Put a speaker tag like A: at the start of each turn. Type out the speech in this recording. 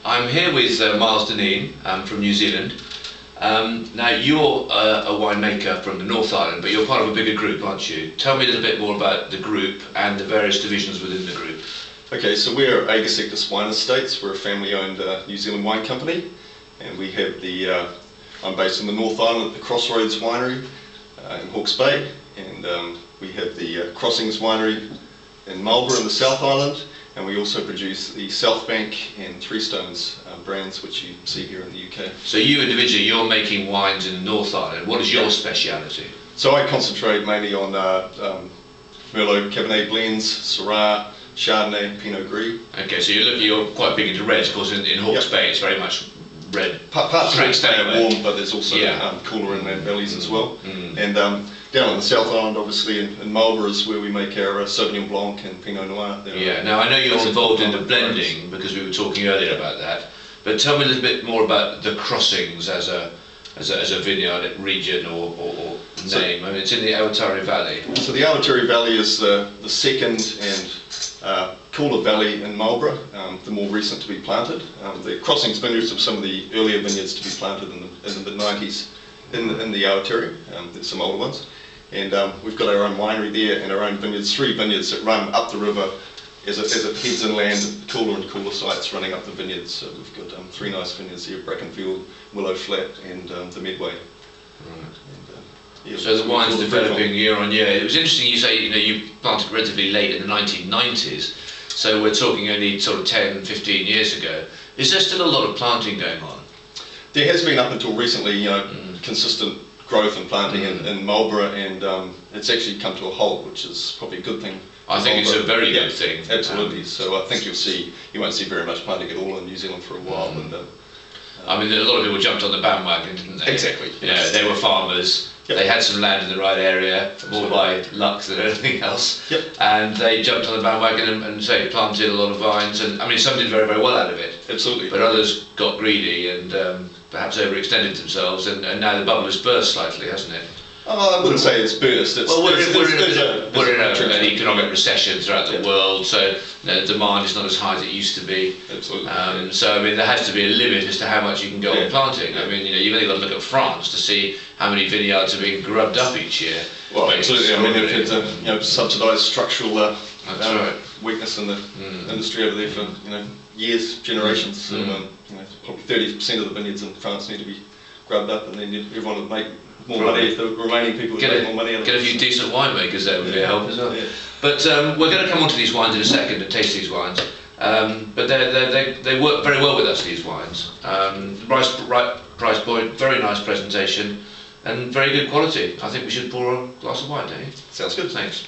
A: I'm here with Miles Dineen from New Zealand. Now you're a winemaker from the North Island, but you're part of a bigger group, aren't you? Tell me a little bit more about the group and the various divisions within the group.
B: Okay, so we're Aegisectus Wine Estates. We're a family-owned New Zealand wine company, and we have I'm based in the North Island at the Crossroads Winery in Hawke's Bay, and we have the Crossings Winery in Marlborough in the South Island, and we also produce the South Bank and Three Stones brands, which you see here in the UK.
A: So you individually, you're making wines in the North Island. What is your speciality?
B: So I concentrate mainly on Merlot, Cabernet blends, Syrah, Chardonnay, Pinot Gris.
A: Okay, so you're quite big into reds. Of course, in Hawke's Bay, it's very much red.
B: Parts of it are warm, but there's also cooler inland valleys as well. And down on the South Island, obviously, in Marlborough is where we make our Sauvignon Blanc and Pinot Noir.
A: Now I know you're involved in the blending because we were talking earlier about that. But tell me a little bit more about the Crossings as a vineyard region or name. I mean, it's in the Awatere Valley.
B: So the Awatere Valley is the second and cooler valley in Marlborough, the more recent to be planted. The Crossings vineyards are some of the earlier vineyards to be planted in the mid-90s in the Awatere. There's some older ones. And we've got our own winery there and our own vineyards, 3 vineyards that run up the river as it heads inland, cooler and cooler sites running up the vineyards. So we've got 3 nice vineyards here, Brackenfield, Willow Flat and the Medway.
A: Right. And, so the wine's developing year on year. It was interesting you say you planted relatively late in the 1990s, so we're talking only sort of 10, 15 years ago. Is there still a lot of planting going on?
B: There has been up until recently, consistent growth and planting in Marlborough, and it's actually come to a halt, which is probably a good thing.
A: I think it's a very good thing.
B: Absolutely. So I think you won't see very much planting at all in New Zealand for a while. And,
A: I mean, a lot of people jumped on the bandwagon, didn't they?
B: Exactly.
A: They were farmers. Yep. They had some land in the right area, more by luck than anything else.
B: Yep.
A: And they jumped on the bandwagon and planted a lot of vines. And I mean, some did very, very well out of it.
B: Absolutely.
A: But others got greedy and perhaps overextended themselves. And now the bubble has burst slightly, hasn't it?
B: I wouldn't say it's burst.
A: We're in an economic recession throughout the world, so the demand is not as high as it used to be.
B: Absolutely.
A: So I mean, there has to be a limit as to how much you can go on planting. I mean, you've only got to look at France to see how many vineyards are being grubbed up each year.
B: Well, absolutely. I mean, it's a subsidised structural weakness in the industry over there for years, generations. So, probably 30% of the vineyards in France need to be grubbed up, and then everyone would make more money if the remaining people would make more money out of it.
A: Get a few decent winemakers there would be a help as well. Yeah. But we're going to come on to these wines in a second and taste these wines. But they work very well with us, these wines. Right price point, very nice presentation, and very good quality. I think we should pour a glass of wine, don't you?
B: Sounds good.
A: Thanks.